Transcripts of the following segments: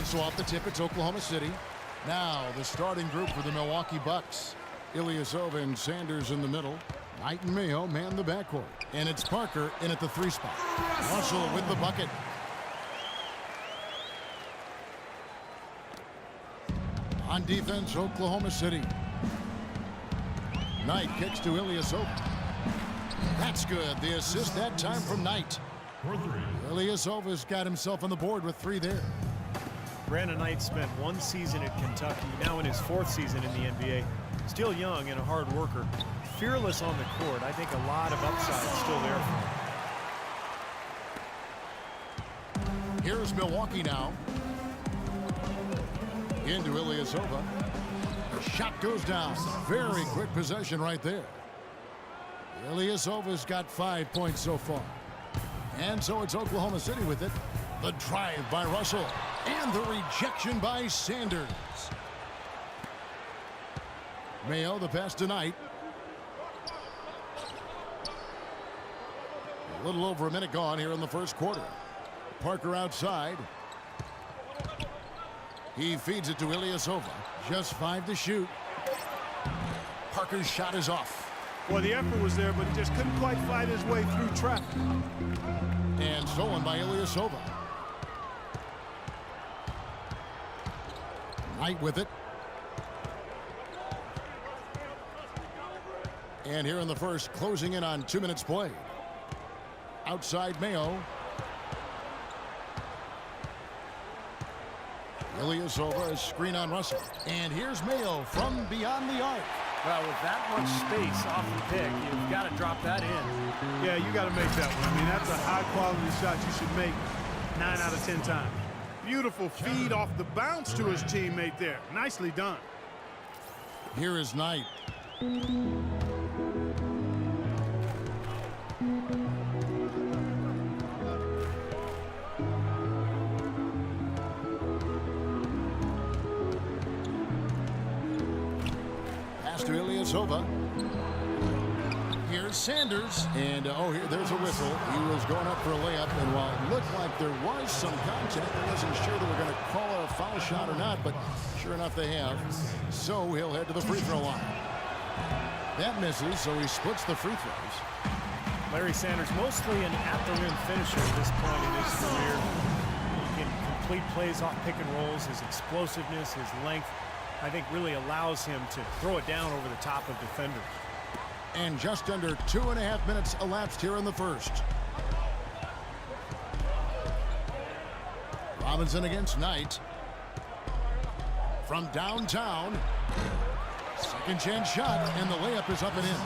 So off the tip, it's Oklahoma City. Now the starting group for the Milwaukee Bucks. Ilyasova and Sanders in the middle. Knight and Mayo man the backcourt. And it's Parker in at the 3 spot. Russell with the bucket. On defense, Oklahoma City. Knight kicks to Ilyasova. That's good. The assist that time from Knight. Ilyasova's got himself on the board with 3 there. Brandon Knight spent 1 season at Kentucky, now in his 4th season in the NBA. Still young and a hard worker. Fearless on the court. I think a lot of upside still there for him. Here's Milwaukee now. Into Ilyasova. The shot goes down. Very quick possession right there. Ilyasova's got 5 points so far. And so it's Oklahoma City with it. The drive by Russell. And the rejection by Sanders. Mayo, the pass to Knight. A little over a minute gone here in the first quarter. Parker outside. He feeds it to Ilyasova. Just 5 to shoot. Parker's shot is off. Well, the effort was there, but he just couldn't quite fight his way through traffic. And stolen by Ilyasova. Knight with it. And here in the first, closing in on 2 minutes played. Outside Mayo. Ilyasova, a screen on Russell. And here's Mayo from beyond the arc. Well, with that much space off the pick, you've got to drop that in. Yeah, you got to make that one. I mean, that's a high-quality shot you should make 9 out of 10 times. Beautiful feed off the bounce to his teammate there. Nicely done. Here is Knight. Pass to Ilyasova. Here's Sanders. And, there's a whistle. He was going up for a layup. And while it looked like there was some contact, I wasn't sure they were going to call it a foul shot or not. But sure enough, they have. So he'll head to the free throw line. That misses, so he splits the free throws. Larry Sanders, mostly an at-the-rim finisher at this point in his career. He can complete plays off pick and rolls. His explosiveness, his length, I think really allows him to throw it down over the top of defenders. And just under 2.5 minutes elapsed here in the first. Robinson against Knight. From downtown. Second chance shot, and the layup is up and in.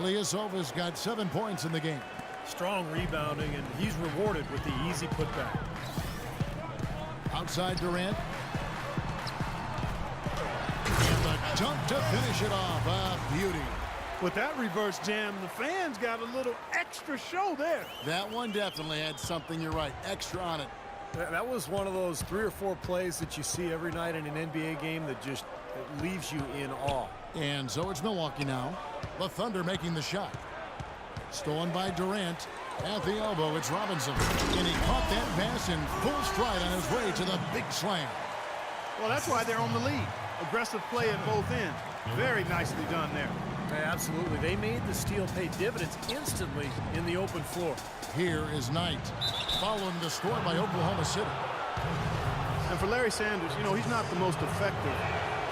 Ilyasova's got 7 points in the game. Strong rebounding, and he's rewarded with the easy putback. Outside Durant. And the dunk to finish it off. A beauty. With that reverse jam, the fans got a little extra show there. That one definitely had something, you're right, extra on it. That was one of those 3 or 4 plays that you see every night in an NBA game that just leaves you in awe. And so it's Milwaukee now. The Thunder making the shot. Stolen by Durant. At the elbow, it's Robinson. And he caught that pass in full stride on his way to the big slam. Well, that's why they're on the lead. Aggressive play at both ends. Very nicely done there. Yeah, absolutely. They made the steal pay dividends instantly in the open floor. Here is Knight. Following the score by Oklahoma City. And for Larry Sanders, you know, he's not the most effective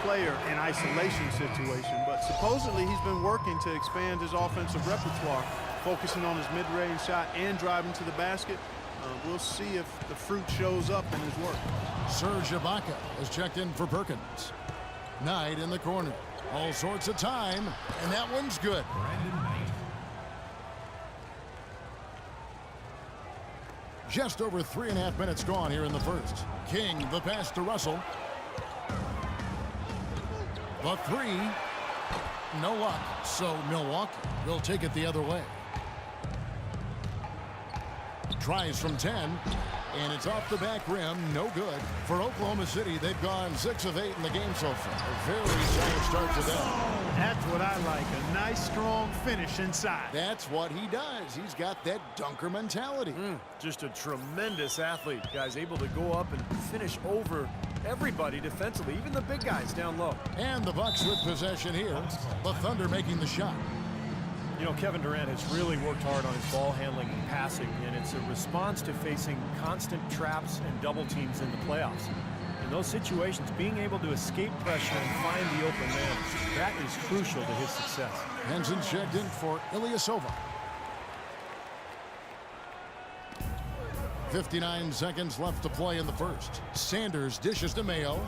player in isolation situation, but supposedly he's been working to expand his offensive repertoire, focusing on his mid-range shot and driving to the basket. We'll see if the fruit shows up in his work. Serge Ibaka has checked in for Perkins. Knight in the corner. All sorts of time, and that one's good. Just over 3.5 minutes gone here in the first. King, the pass to Russell. The 3. No luck, so Milwaukee will take it the other way. Tries from 10. And it's off the back rim, no good. For Oklahoma City, they've gone 6 of 8 in the game so far. A very solid start to them. That's what I like, a nice, strong finish inside. That's what he does. He's got that dunker mentality. Just a tremendous athlete. Guys able to go up and finish over everybody defensively, even the big guys down low. And the Bucks with possession here. The Thunder making the shot. You know, Kevin Durant has really worked hard on his ball handling and passing, and it's a response to facing constant traps and double teams in the playoffs. In those situations, being able to escape pressure and find the open man, that is crucial to his success. Henson checked in for Ilyasova. 59 seconds left to play in the first. Sanders dishes to Mayo.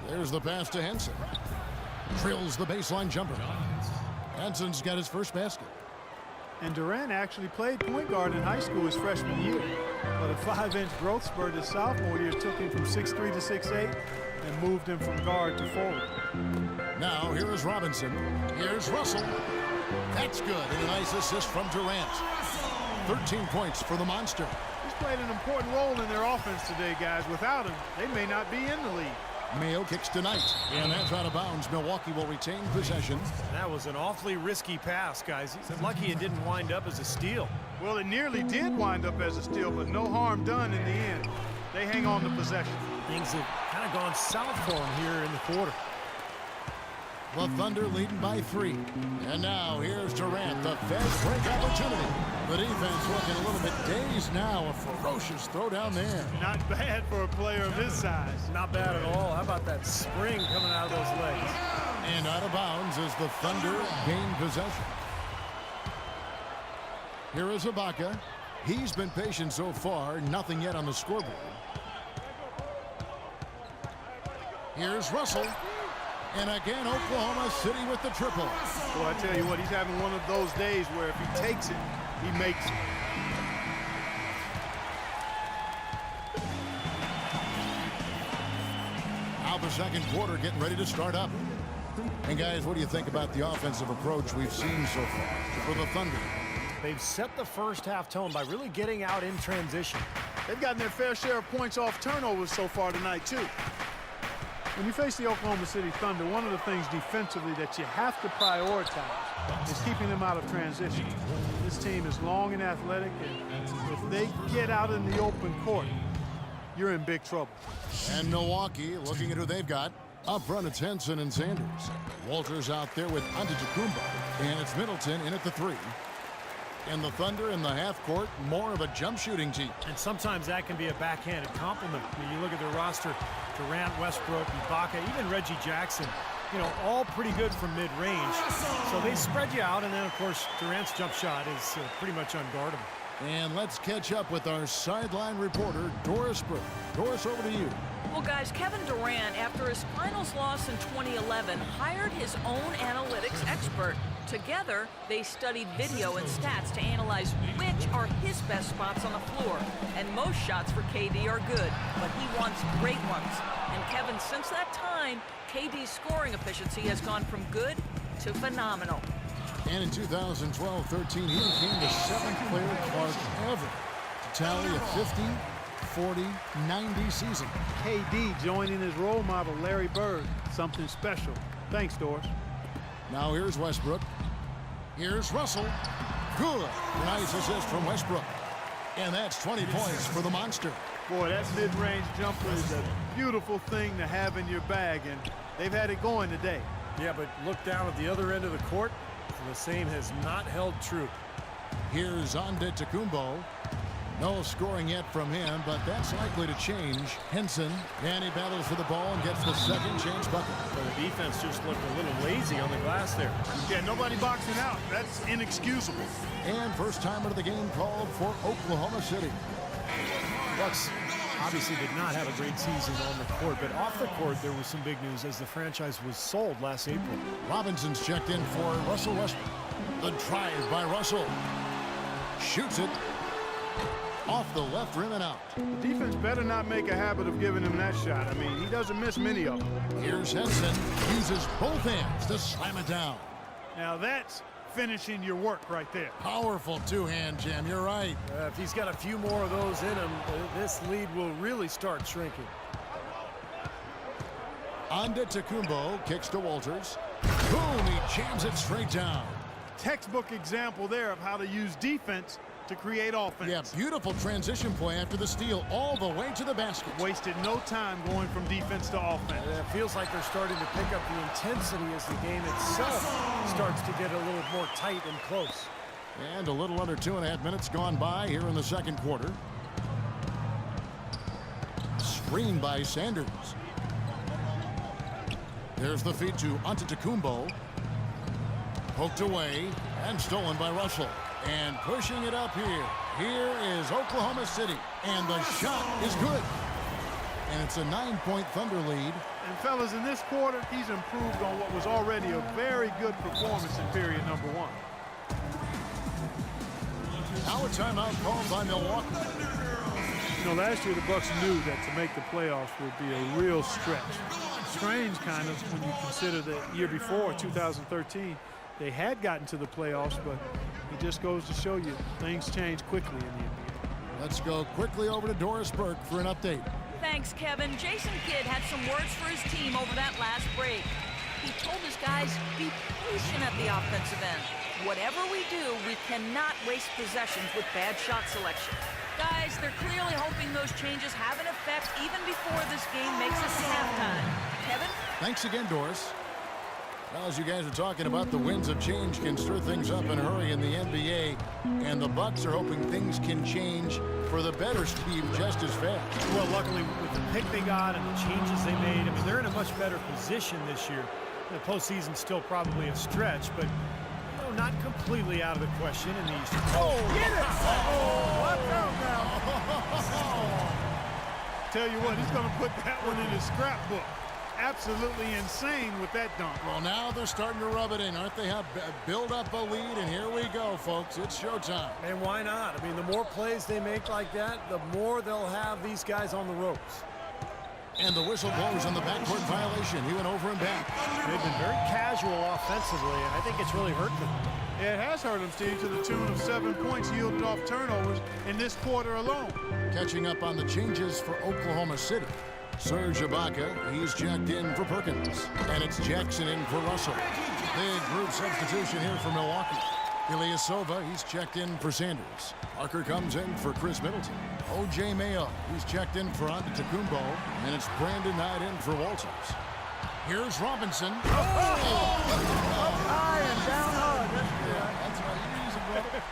There's the pass to Henson. Drills the baseline jumper. Henson's got his first basket. And Durant actually played point guard in high school his freshman year. But a 5-inch growth spurt his sophomore year took him from 6'3" to 6'8" and moved him from guard to forward. Now here is Robinson. Here's Russell. That's good. And a nice assist from Durant. 13 points for the Monster. He's played an important role in their offense today, guys. Without him, they may not be in the league. Mayo kicks tonight, and that's out of bounds. Milwaukee will retain possession. That was an awfully risky pass, guys. He's lucky it didn't wind up as a steal. Well, it nearly did wind up as a steal, but no harm done in the end. They hang on to possession. Things have kind of gone south for him here in the quarter. The Thunder leading by 3. And now here's Durant, the fast break opportunity. The defense looking a little bit dazed now. A ferocious throw down there. Not bad for a player of his size. Not bad at all. How about that spring coming out of those legs? And out of bounds as the Thunder gain possession. Here is Ibaka. He's been patient so far. Nothing yet on the scoreboard. Here's Russell. And again, Oklahoma City with the triple. Well, I tell you what, he's having one of those days where if he takes it, he makes it. Now the second quarter getting ready to start up. And guys, what do you think about the offensive approach we've seen so far for the Thunder? They've set the first half tone by really getting out in transition. They've gotten their fair share of points off turnovers so far tonight, too. When you face the Oklahoma City Thunder, one of the things defensively that you have to prioritize is keeping them out of transition. This team is long and athletic, and if they get out in the open court, you're in big trouble. And Milwaukee looking at who they've got. Up front, it's Henson and Sanders. Walters out there with Antetokounmpo. And it's Middleton in at the 3. And the Thunder in the half court, more of a jump shooting team. And sometimes that can be a backhanded compliment. When you look at their roster, Durant, Westbrook, Ibaka, even Reggie Jackson, you know, all pretty good from mid-range. So they spread you out, and then, of course, Durant's jump shot is pretty much unguardable. And let's catch up with our sideline reporter, Doris Burke. Doris, over to you. Well, guys, Kevin Durant, after his finals loss in 2011, hired his own analytics expert. Together, they studied video and stats to analyze which are his best spots on the floor. And most shots for KD are good, but he wants great ones. And Kevin, since that time, KD's scoring efficiency has gone from good to phenomenal. And in 2012-13, he became the 7th player Clark ever to tally a 50, 40, 90 season. KD joining his role model, Larry Bird. Something special. Thanks, Doris. Now here's Westbrook. Here's Russell. Good. Nice assist from Westbrook. And that's 20 points for the Monster. Boy, that mid-range jumper is a beautiful thing to have in your bag, and they've had it going today. Yeah, but look down at the other end of the court. The same has not held true. Here's Antetokounmpo. No scoring yet from him, but that's likely to change. Henson, and he battles for the ball and gets the second chance bucket. Well, the defense just looked a little lazy on the glass there. Yeah, nobody boxing out. That's inexcusable. And first timer of the game called for Oklahoma City. Bucks obviously did not have a great season on the court, but off the court there was some big news as the franchise was sold last April. Robinson's checked in for Russell Westbrook. The drive by Russell. Shoots it. Off the left rim and out. The defense better not make a habit of giving him that shot. I mean, he doesn't miss many of them. Here's Henson. Uses both hands to slam it down. Now that's finishing your work right there. Powerful two-hand jam, you're right. If he's got a few more of those in him, this lead will really start shrinking. Antetokounmpo kicks to Walters. Boom, he jams it straight down. Textbook example there of how to use defense to create offense. Yeah, beautiful transition play after the steal all the way to the basket. Wasted no time going from defense to offense. It feels like they're starting to pick up the intensity as the game itself starts to get a little more tight and close. And a little under 2.5 minutes gone by here in the second quarter. Screen by Sanders. There's the feed to Antetokounmpo. Poked away and stolen by Russell. And pushing it up here. Here is Oklahoma City. And the shot is good. And it's a 9-point Thunder lead. And fellas, in this quarter, he's improved on what was already a very good performance in period number one. Now a timeout called by Milwaukee. You know, last year the Bucks knew that to make the playoffs would be a real stretch. Strange kind of when you consider the year before, 2013, they had gotten to the playoffs, but it just goes to show you things change quickly in the NBA. Let's go quickly over to Doris Burke for an update. Thanks, Kevin. Jason Kidd had some words for his team over that last break. He told his guys, be patient at the offensive end. Whatever we do, we cannot waste possessions with bad shot selection. Guys, they're clearly hoping those changes have an effect even before this game makes it to halftime. Kevin? Thanks again, Doris. Well, as you guys are talking about, the winds of change can stir things up in a hurry in the NBA, and the Bucks are hoping things can change for the better, Steve, just as fast. Well, luckily, with the pick they got and the changes they made, I mean, they're in a much better position this year. The postseason's still probably a stretch, but not completely out of the question in the East. Oh, get it! Oh, watch out now. Tell you what, he's going to put that one in his scrapbook. Absolutely insane with that dunk. Well, now they're starting to rub it in, aren't they? Have build up a lead, and here we go, folks. It's showtime. And why not? I mean, the more plays they make like that, the more they'll have these guys on the ropes. And the whistle blows on the backcourt violation. He went over and back. They've been very casual offensively, and I think it's really hurt them. Yeah, it has hurt them, Steve, to the tune of 7 points yielded off turnovers in this quarter alone. Catching up on the changes for Oklahoma City. Serge Ibaka, he's checked in for Perkins. And it's Jackson in for Russell. Big group substitution here for Milwaukee. Ilyasova, he's checked in for Sanders. Parker comes in for Chris Middleton. O.J. Mayo, he's checked in for Antetokounmpo. And it's Brandon Knight in for Walters. Here's Robinson. Up high and down hard. That's right. You're easy, brother.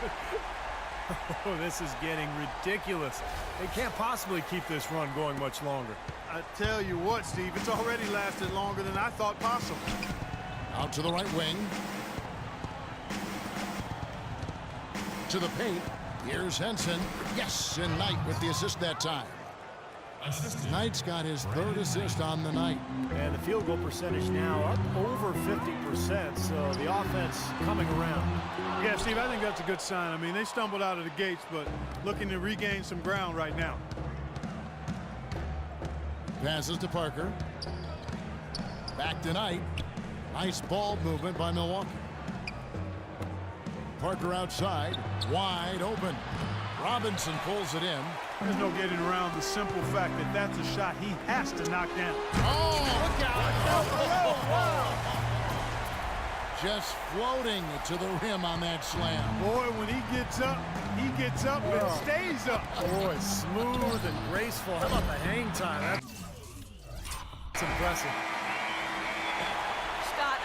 Oh, this is getting ridiculous. They can't possibly keep this run going much longer. I tell you what, Steve, it's already lasted longer than I thought possible. Out to the right wing. To the paint. Here's Henson. Yes, and Knight with the assist that time. Knight's got his third assist on the night. And the field goal percentage now up over 50%, so the offense coming around. Yeah, Steve, I think that's a good sign. I mean, they stumbled out of the gates, but looking to regain some ground right now. Passes to Parker. Back to Knight. Nice ball movement by Milwaukee. Parker outside, wide open. Robinson pulls it in. There's no getting around the simple fact that that's a shot he has to knock down. Oh, look out! Wow. Just floating to the rim on that slam. Boy, when he gets up and stays up. Boy, smooth and graceful. How about the hang time? That's impressive. Scott,